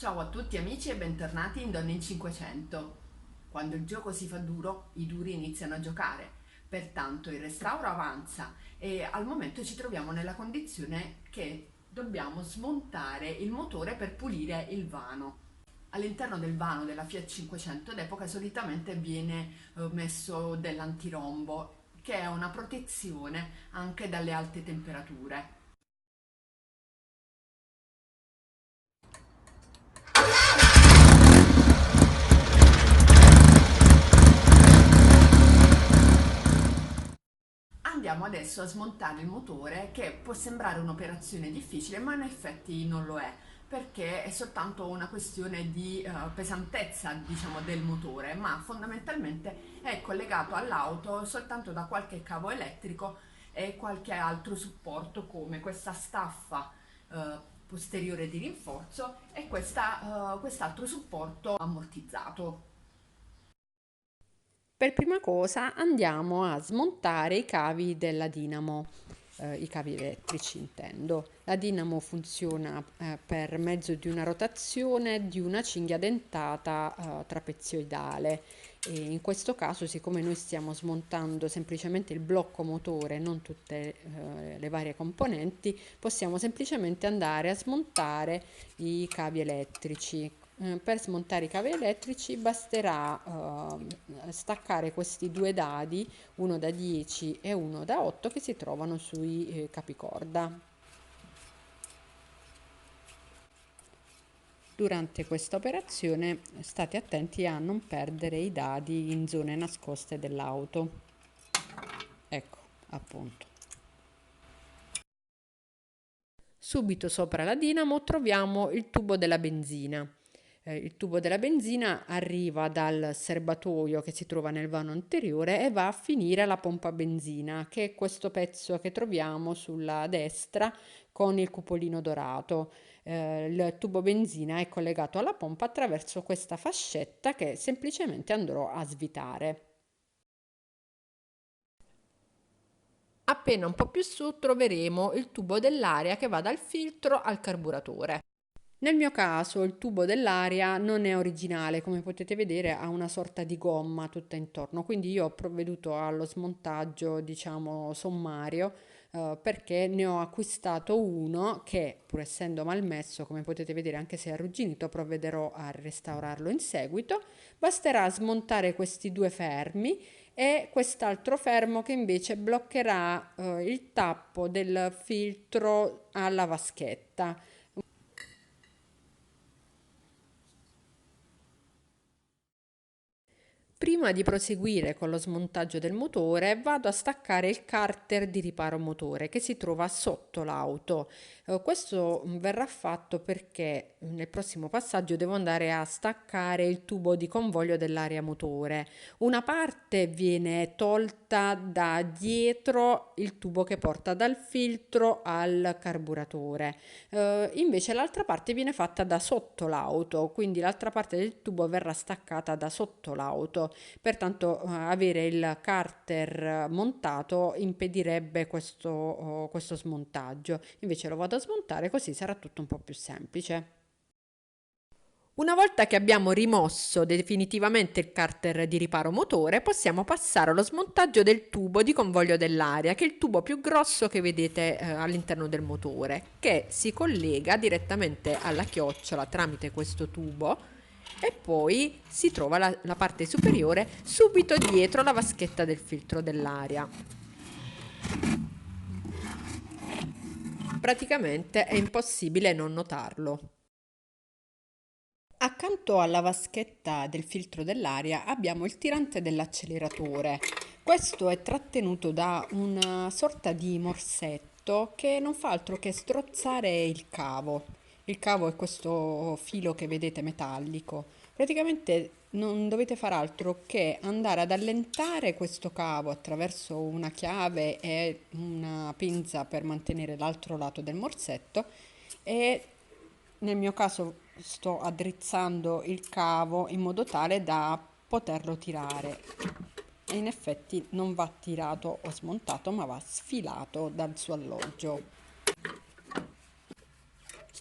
Ciao a tutti amici e bentornati in Donne in 500. Quando il gioco si fa duro, i duri iniziano a giocare. Pertanto il restauro avanza e al momento ci troviamo nella condizione che dobbiamo smontare il motore per pulire il vano. All'interno del vano della Fiat 500 d'epoca solitamente viene messo dell'antirombo, che è una protezione anche dalle alte temperature. Andiamo adesso a smontare il motore, che può sembrare un'operazione difficile, ma in effetti non lo è, perché è soltanto una questione di pesantezza, diciamo, del motore, ma fondamentalmente è collegato all'auto soltanto da qualche cavo elettrico e qualche altro supporto come questa staffa posteriore di rinforzo e quest'altro supporto ammortizzato. Per prima cosa andiamo a smontare i cavi della dinamo, i cavi elettrici intendo. La dinamo funziona per mezzo di una rotazione di una cinghia dentata trapezioidale. E in questo caso, siccome noi stiamo smontando semplicemente il blocco motore, non tutte le varie componenti, possiamo semplicemente andare a smontare i cavi elettrici. Per smontare i cavi elettrici basterà staccare questi due dadi, uno da 10 e uno da 8, che si trovano sui capicorda. Durante questa operazione state attenti a non perdere i dadi in zone nascoste dell'auto. Ecco, appunto. Subito sopra la dinamo troviamo il tubo della benzina. Il tubo della benzina arriva dal serbatoio che si trova nel vano anteriore e va a finire alla pompa benzina, che è questo pezzo che troviamo sulla destra con il cupolino dorato. Il tubo benzina è collegato alla pompa attraverso questa fascetta che semplicemente andrò a svitare. Appena un po' più su troveremo il tubo dell'aria che va dal filtro al carburatore. Nel mio caso il tubo dell'aria non è originale, come potete vedere ha una sorta di gomma tutta intorno, quindi io ho provveduto allo smontaggio, diciamo, sommario, perché ne ho acquistato uno che, pur essendo malmesso, come potete vedere anche se è arrugginito, provvederò a restaurarlo in seguito. Basterà smontare questi due fermi e quest'altro fermo che invece bloccherà il tappo del filtro alla vaschetta. Prima di proseguire con lo smontaggio del motore, vado a staccare il carter di riparo motore che si trova sotto l'auto. Questo verrà fatto perché nel prossimo passaggio devo andare a staccare il tubo di convoglio dell'area motore. Una parte viene tolta da dietro il tubo che porta dal filtro al carburatore. Invece l'altra parte viene fatta da sotto l'auto, quindi l'altra parte del tubo verrà staccata da sotto l'auto. Pertanto avere il carter montato impedirebbe questo smontaggio. Invece lo vado a smontare così sarà tutto un po' più semplice. Una volta che abbiamo rimosso definitivamente il carter di riparo motore, possiamo passare allo smontaggio del tubo di convoglio dell'aria, che è il tubo più grosso che vedete all'interno del motore, che si collega direttamente alla chiocciola tramite questo tubo e poi si trova la parte superiore subito dietro la vaschetta del filtro dell'aria. Praticamente è impossibile non notarlo. Accanto alla vaschetta del filtro dell'aria abbiamo il tirante dell'acceleratore. Questo è trattenuto da una sorta di morsetto che non fa altro che strozzare il cavo. Il cavo è questo filo che vedete metallico. Praticamente non dovete fare altro che andare ad allentare questo cavo attraverso una chiave e una pinza per mantenere l'altro lato del morsetto e nel mio caso sto addrizzando il cavo in modo tale da poterlo tirare e in effetti non va tirato o smontato ma va sfilato dal suo alloggio.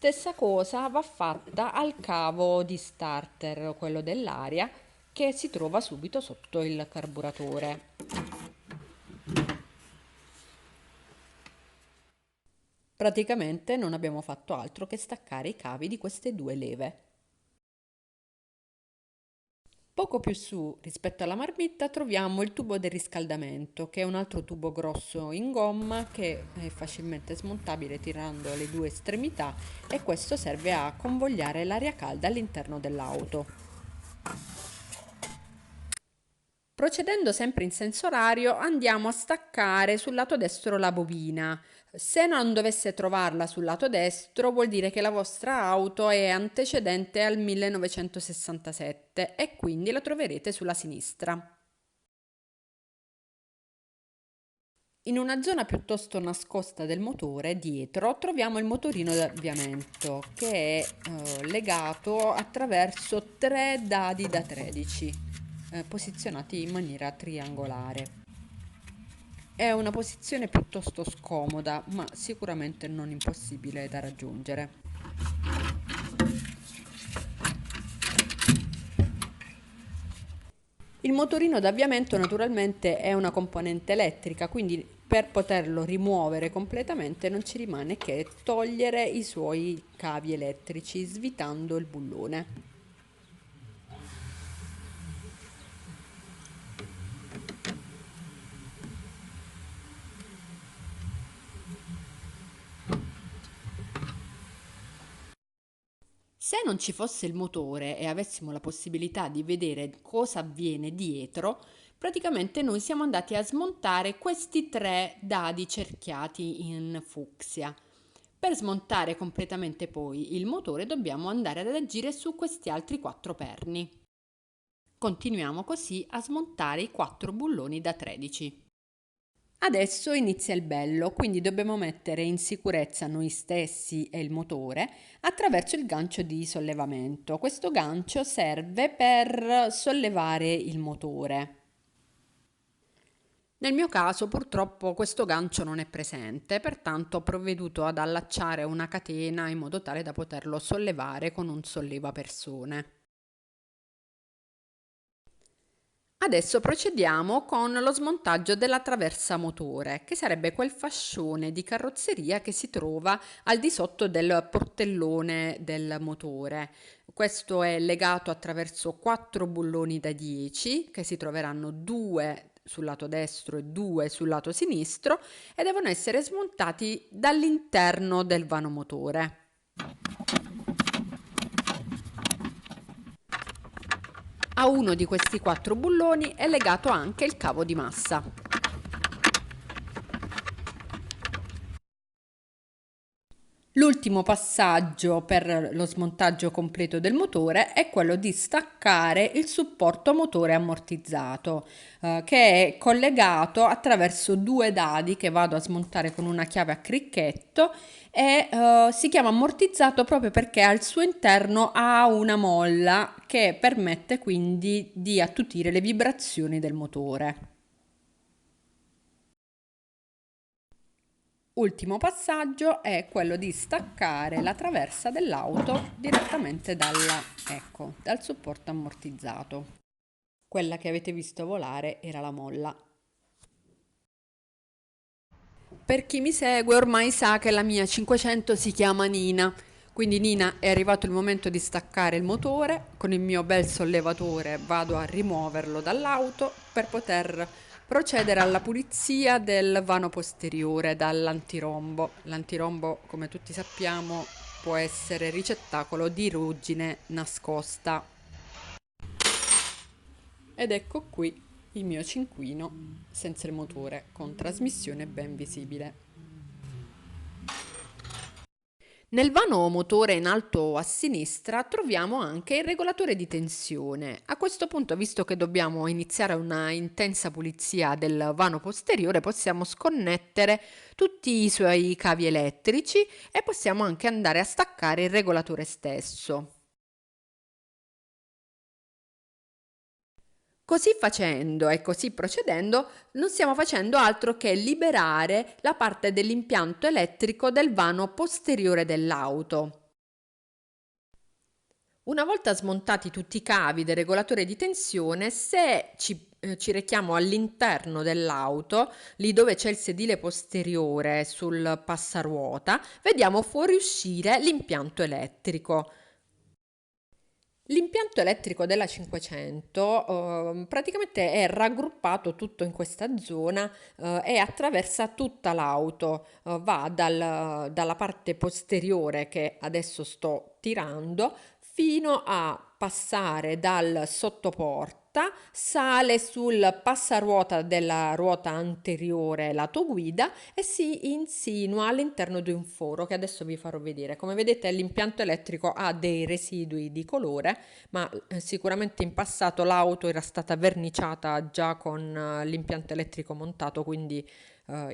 Stessa cosa va fatta al cavo di starter, quello dell'aria, che si trova subito sotto il carburatore. Praticamente non abbiamo fatto altro che staccare i cavi di queste due leve. Poco più su, rispetto alla marmitta, troviamo il tubo del riscaldamento, che è un altro tubo grosso in gomma che è facilmente smontabile tirando le due estremità, e questo serve a convogliare l'aria calda all'interno dell'auto. Procedendo sempre in senso orario, andiamo a staccare sul lato destro la bobina. Se non dovesse trovarla sul lato destro, vuol dire che la vostra auto è antecedente al 1967 e quindi la troverete sulla sinistra. In una zona piuttosto nascosta del motore, dietro, troviamo il motorino d'avviamento, che è legato attraverso tre dadi da 13, posizionati in maniera triangolare. È una posizione piuttosto scomoda, ma sicuramente non impossibile da raggiungere. Il motorino d'avviamento naturalmente è una componente elettrica, quindi per poterlo rimuovere completamente non ci rimane che togliere i suoi cavi elettrici svitando il bullone. Se non ci fosse il motore e avessimo la possibilità di vedere cosa avviene dietro, praticamente noi siamo andati a smontare questi tre dadi cerchiati in fucsia. Per smontare completamente poi il motore dobbiamo andare ad agire su questi altri quattro perni. Continuiamo così a smontare i quattro bulloni da 13. Adesso inizia il bello, quindi dobbiamo mettere in sicurezza noi stessi e il motore attraverso il gancio di sollevamento. Questo gancio serve per sollevare il motore. Nel mio caso purtroppo questo gancio non è presente, pertanto ho provveduto ad allacciare una catena in modo tale da poterlo sollevare con un sollevapersone. Adesso procediamo con lo smontaggio della traversa motore, che sarebbe quel fascione di carrozzeria che si trova al di sotto del portellone del motore. Questo è legato attraverso quattro bulloni da 10, che si troveranno due sul lato destro e due sul lato sinistro, e devono essere smontati dall'interno del vano motore. A uno di questi quattro bulloni è legato anche il cavo di massa. L'ultimo passaggio per lo smontaggio completo del motore è quello di staccare il supporto motore ammortizzato, che è collegato attraverso due dadi che vado a smontare con una chiave a cricchetto, e si chiama ammortizzato proprio perché al suo interno ha una molla che permette quindi di attutire le vibrazioni del motore. Ultimo passaggio è quello di staccare la traversa dell'auto direttamente ecco, dal supporto ammortizzato. Quella che avete visto volare era la molla. Per chi mi segue ormai sa che la mia 500 si chiama Nina, quindi Nina, è arrivato il momento di staccare il motore. Con il mio bel sollevatore vado a rimuoverlo dall'auto per poter procedere alla pulizia del vano posteriore dall'antirombo. L'antirombo, come tutti sappiamo, può essere ricettacolo di ruggine nascosta. Ed ecco qui il mio cinquino senza il motore, con trasmissione ben visibile. Nel vano motore in alto a sinistra troviamo anche il regolatore di tensione. A questo punto, visto che dobbiamo iniziare una intensa pulizia del vano posteriore, possiamo sconnettere tutti i suoi cavi elettrici e possiamo anche andare a staccare il regolatore stesso. Così facendo e così procedendo, non stiamo facendo altro che liberare la parte dell'impianto elettrico del vano posteriore dell'auto. Una volta smontati tutti i cavi del regolatore di tensione, se ci rechiamo all'interno dell'auto, lì dove c'è il sedile posteriore sul passaruota, vediamo fuoriuscire l'impianto elettrico. L'impianto elettrico della 500 praticamente è raggruppato tutto in questa zona e attraversa tutta l'auto, va dalla parte posteriore che adesso sto tirando fino a passare dal sottoporta, sale sul passaruota della ruota anteriore lato guida e si insinua all'interno di un foro che adesso vi farò vedere. Come vedete l'impianto elettrico ha dei residui di colore, ma sicuramente in passato l'auto era stata verniciata già con l'impianto elettrico montato, quindi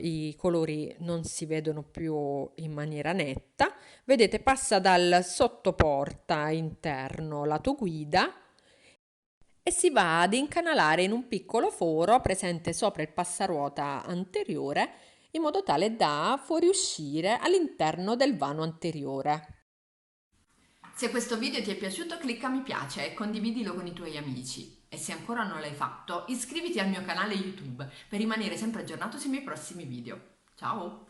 i colori non si vedono più in maniera netta. Vedete, passa dal sottoporta interno lato guida e si va ad incanalare in un piccolo foro presente sopra il passaruota anteriore in modo tale da fuoriuscire all'interno del vano anteriore. Se questo video ti è piaciuto clicca mi piace e condividilo con i tuoi amici. E se ancora non l'hai fatto, iscriviti al mio canale YouTube per rimanere sempre aggiornato sui miei prossimi video. Ciao!